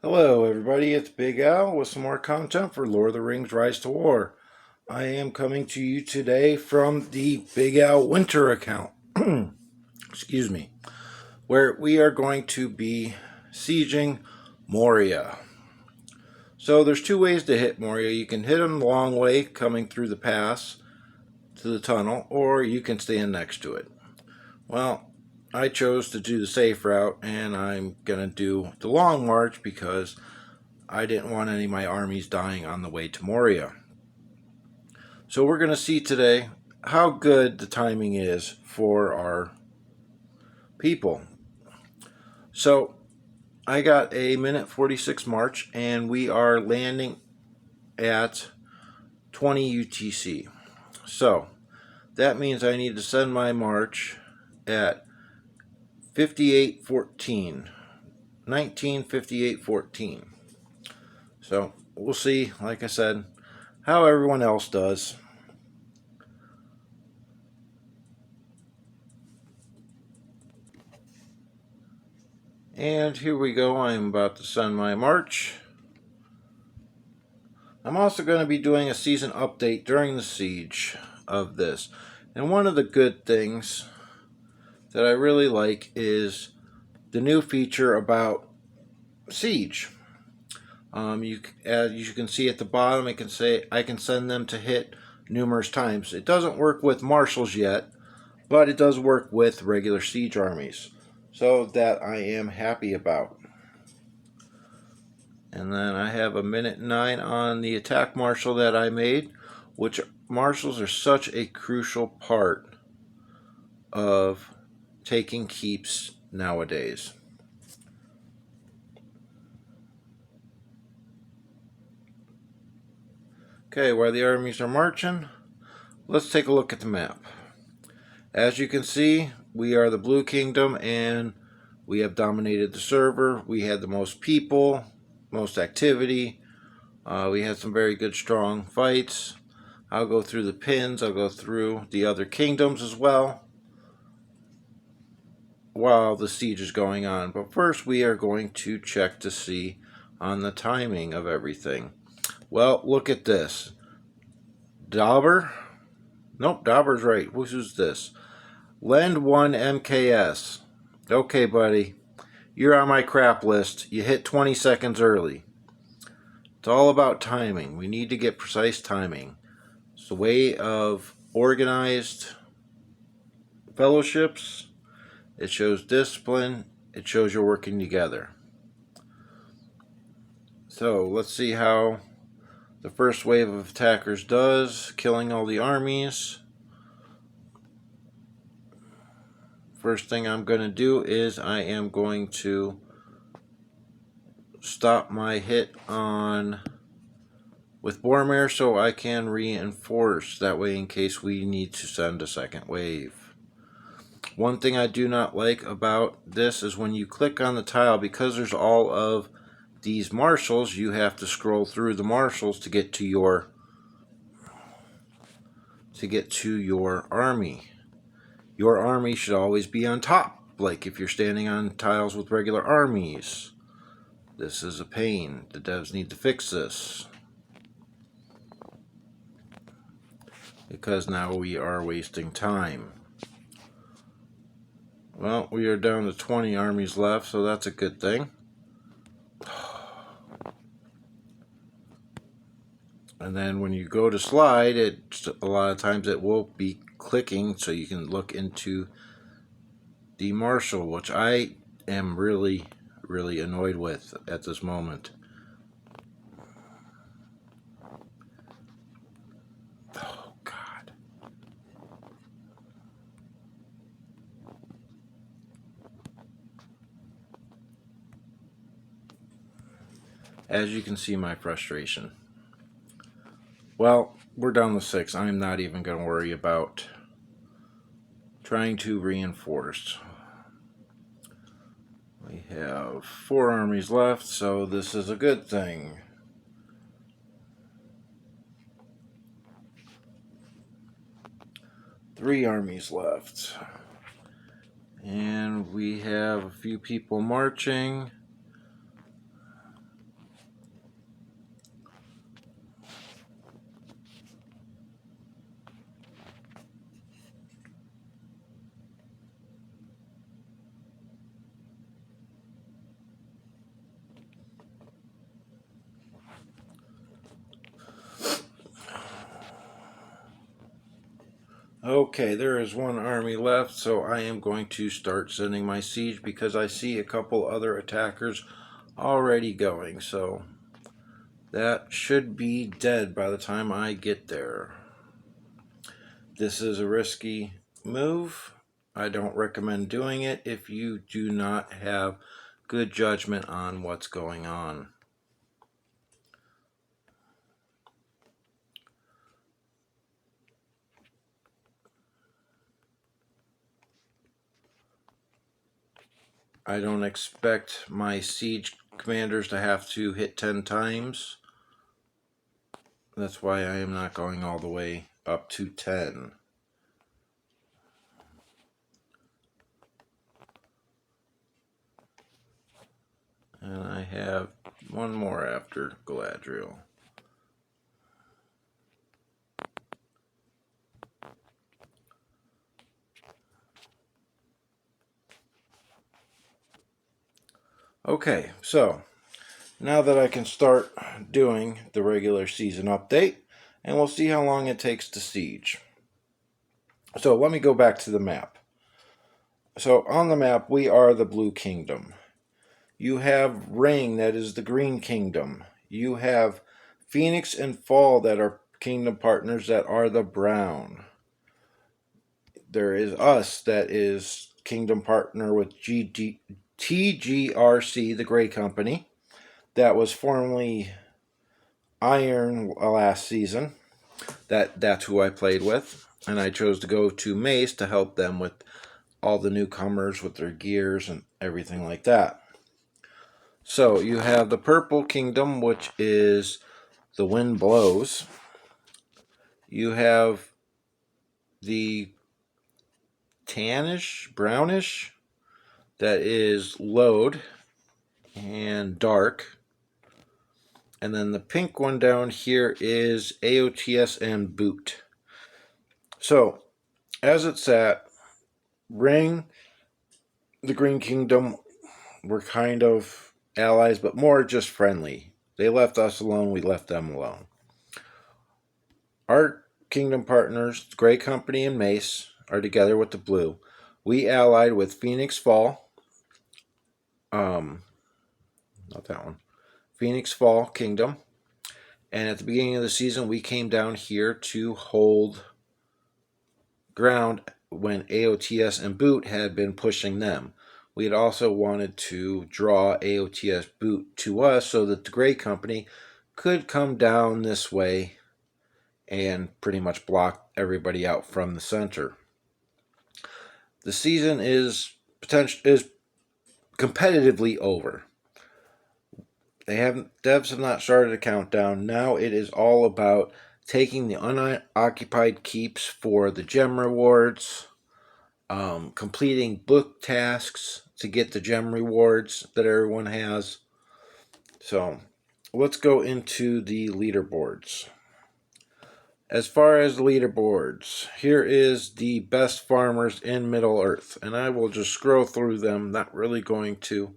Hello everybody, it's Big Al with some more content for Lord of the Rings Rise to War. I am coming to you today from the Big Al Winter account. Excuse me. Where we are going to be sieging Moria. So there's two ways to hit Moria. You can hit them the long way coming through the pass to the tunnel, or you can stand next to it. Well, I chose to do the safe route, and I'm going to do the long march because I didn't want any of my armies dying on the way to Moria. So we're going to see today how good the timing is for our people. So I got a minute 46 march, and we are landing at 20 UTC. So that means I need to send my march at 58:14, 19:58:14. So we'll see, like I said, how everyone else does. And here we go. I'm about to send my march. I'm also going to be doing a season update during the siege of this. And one of the good things that I really like is the new feature about siege. As you can see at the bottom, it can say I can send them to hit numerous times. It doesn't work with marshals yet, but it does work with regular siege armies. So that I am happy about. And then I have a minute 9 on the attack marshal that I made, which marshals are such a crucial part of taking keeps nowadays. Okay, while the armies are marching, let's take a look at the map. As you can see, we are the Blue Kingdom and we have dominated the server. We had the most people, most activity. We had some very good strong fights. I'll go through the pins. I'll go through the other kingdoms as well while the siege is going on. But first we are going to check to see on the timing of everything. Well, look at this. Dauber? Nope, Dauber's right. Who's this? Lend 1 MKS. Okay, buddy. You're on my crap list. You hit 20 seconds early. It's all about timing. We need to get precise timing. It's the way of organized fellowships. It shows discipline. It shows you're working together. So let's see how the first wave of attackers does, killing all the armies. First thing I'm going to do is I am going to stop my hit on with Boromir so I can reinforce that way in case we need to send a second wave. One thing I do not like about this is when you click on the tile, because there's all of these marshals, you have to scroll through the marshals to get to your army. Your army should always be on top, like if you're standing on tiles with regular armies. This is a pain. The devs need to fix this, because now we are wasting time. Well, we are down to 20 armies left, so that's a good thing. And then when you go to slide, a lot of times it will be clicking so you can look into the marshal, which I am really annoyed with at this moment. Oh God. As you can see, my frustration. Well, we're down to 6. I'm not even going to worry about trying to reinforce. We have 4 armies left, so this is a good thing. Three armies left. And we have a few people marching. Okay, there is one army left, so I am going to start sending my siege because I see a couple other attackers already going, so that should be dead by the time I get there. This is a risky move. I don't recommend doing it if you do not have good judgment on what's going on. I don't expect my siege commanders to have to hit 10 times. That's why I am not going all the way up to 10. And I have one more after Galadriel. Okay, so now that I can start doing the regular season update, and we'll see how long it takes to siege. So let me go back to the map. So on the map, we are the Blue Kingdom. You have Ring, that is the Green Kingdom. You have Phoenix and Fall, that are kingdom partners, that are the Brown. There is us, that is kingdom partner with TGRC, the Gray Company. That was formerly Iron last season. That's who I played with. And I chose to go to Mace to help them with all the newcomers with their gears and everything like that. So you have the Purple Kingdom, which is the Wind Blows. You have the tannish, brownish, that is Load and Dark. And then the pink one down here is AOTS and Boot. So, as it's at, Ring, the Green Kingdom, were kind of allies, but more just friendly. They left us alone, we left them alone. Our kingdom partners, the Gray Company and Mace, are together with the Blue. We allied with Phoenix Fall. Not that one. Phoenix Fall Kingdom. And at the beginning of the season, we came down here to hold ground when AOTS and Boot had been pushing them. We had also wanted to draw AOTS Boot to us so that the Gray Company could come down this way and pretty much block everybody out from the center. The season is competitively over. Devs have not started a countdown. Now it is all about taking the unoccupied keeps for the gem rewards, completing book tasks to get the gem rewards that everyone has. So let's go into the leaderboards. As far as leaderboards, here is the best farmers in Middle Earth, and I will just scroll through them, not really going to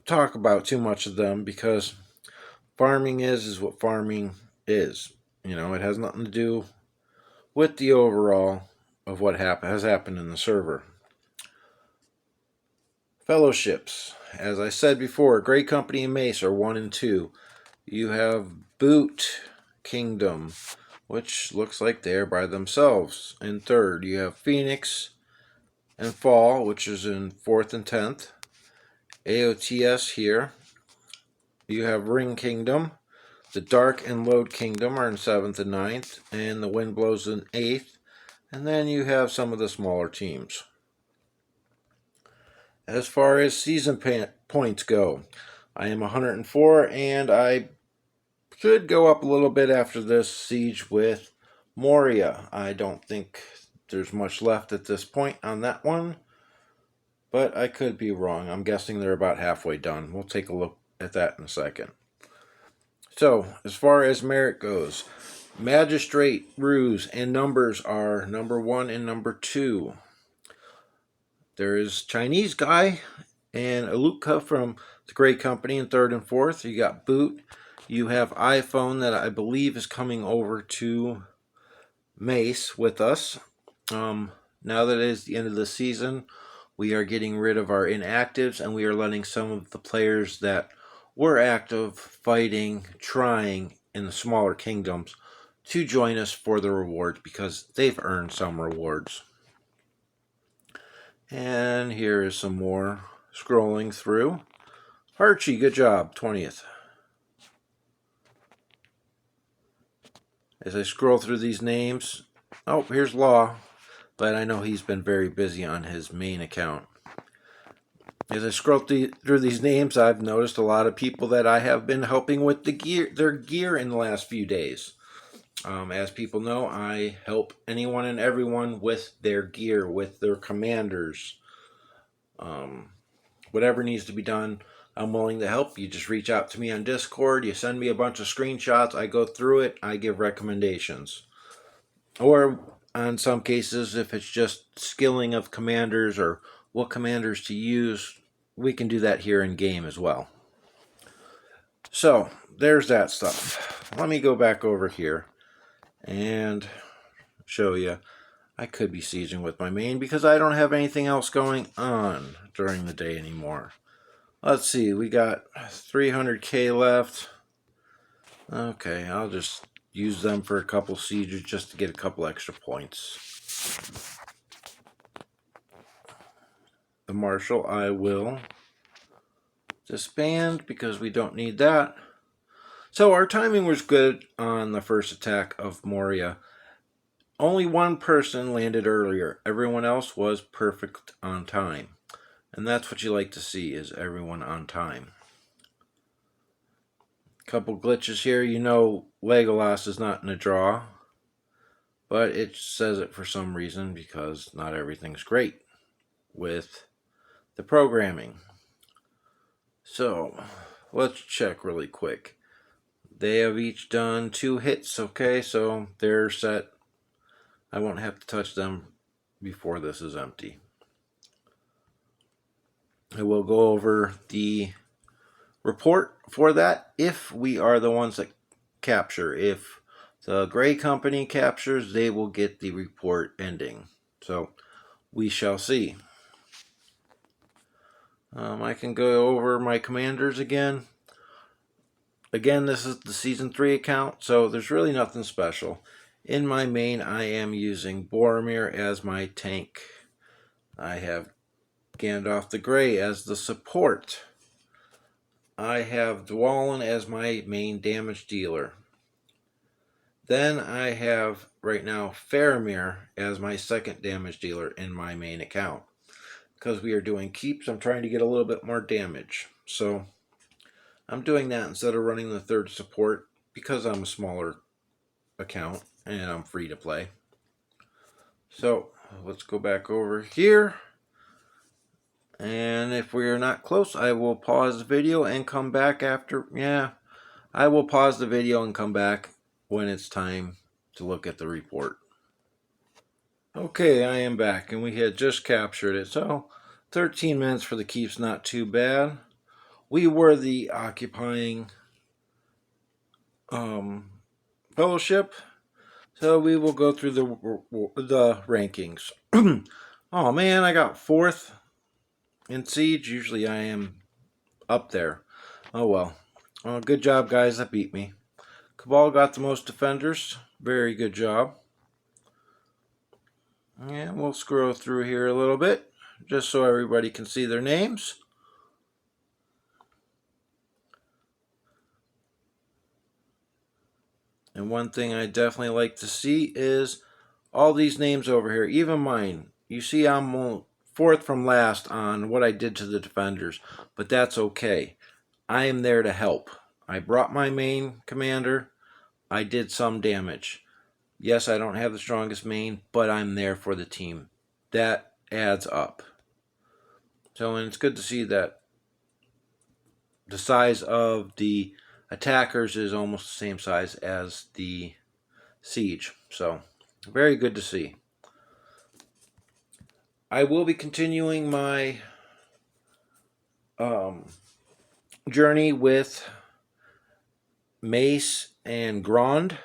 talk about too much of them because farming is what farming is. You know, it has nothing to do with the overall of what has happened in the server. Fellowships. As I said before, Gray Company and Mace are 1 and 2. You have Boot Kingdom, which looks like they're by themselves, in 3rd. You have Phoenix and Fall, which is in 4th and 10th. AOTS here. You have Ring Kingdom. The Dark and Load Kingdom are in 7th and 9th, and the Wind Blows in 8th. And then you have some of the smaller teams. As far as season points go, I am 104, and I should go up a little bit after this siege with Moria. I don't think there's much left at this point on that one, but I could be wrong. I'm guessing they're about halfway done. We'll take a look at that in a second. So, as far as merit goes, Magistrate, Ruse, and Numbers are number 1 and number 2. There is Chinese Guy and Aluka from the Gray Company in 3rd and 4th. You got Boot. You have iPhone that I believe is coming over to Mace with us. Now that it is the end of the season, we are getting rid of our inactives and we are letting some of the players that were active, fighting, trying in the smaller kingdoms to join us for the rewards because they've earned some rewards. And here is some more scrolling through. Archie, good job, 20th. As I scroll through these names, oh, here's Law, but I know he's been very busy on his main account. As I scroll through these names, I've noticed a lot of people that I have been helping with their gear in the last few days. As people know, I help anyone and everyone with their gear, with their commanders. Whatever needs to be done, I'm willing to help. You just reach out to me on Discord. You send me a bunch of screenshots. I go through it. I give recommendations. Or on some cases, if it's just skilling of commanders or what commanders to use, we can do that here in game as well. So there's that stuff. Let me go back over here and show you. I could be sieging with my main because I don't have anything else going on during the day anymore. Let's see, we got 300k left. Okay, I'll just use them for a couple sieges just to get a couple extra points. The Marshal I will disband because we don't need that. So our timing was good on the first attack of Moria. Only one person landed earlier. Everyone else was perfect on time. And that's what you like to see, is everyone on time. Couple glitches here. You know Legolas is not in a draw. But it says it for some reason because not everything's great with the programming. So let's check really quick. They have each done 2 hits. Okay, so they're set. I won't have to touch them before this is empty. I will go over the report for that if we are the ones that capture. If the gray company captures, they will get the report ending. So we shall see. I can go over my commanders again. Again, this is the Season 3 account, so there's really nothing special. In my main, I am using Boromir as my tank. I have Gandalf the Grey as the support. I have Dwalin as my main damage dealer. Then I have, right now, Faramir as my second damage dealer in my main account. Because we are doing keeps, I'm trying to get a little bit more damage. So I'm doing that instead of running the third support because I'm a smaller account and I'm free to play. So let's go back over here. And if we are not close, I will pause the video and come back after. Yeah, I will pause the video and come back when it's time to look at the report. Okay, I am back and we had just captured it. So 13 minutes for the keeps, not too bad. We were the occupying fellowship. So we will go through the rankings. Oh man, I got 4th in siege. Usually I am up there. Oh well. Good job, guys. That beat me. Cabal got the most defenders. Very good job. And we'll scroll through here a little bit just so everybody can see their names. And one thing I definitely like to see is all these names over here, even mine. You see I'm 4th from last on what I did to the defenders, but that's okay. I am there to help. I brought my main commander. I did some damage. Yes, I don't have the strongest main, but I'm there for the team. That adds up. So, and it's good to see that the size of the attackers is almost the same size as the siege. So, very good to see. I will be continuing my journey with Mace and Grond.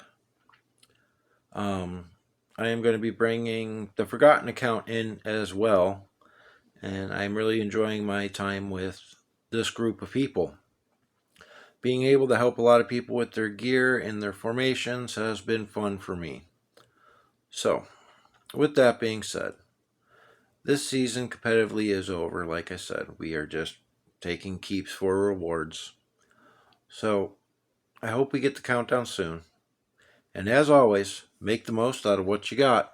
I am going to be bringing the Forgotten account in as well, and I'm really enjoying my time with this group of people. Being able to help a lot of people with their gear and their formations has been fun for me. So, with that being said, this season competitively is over. Like I said, we are just taking keeps for rewards. So, I hope we get the countdown soon. And as always, make the most out of what you got.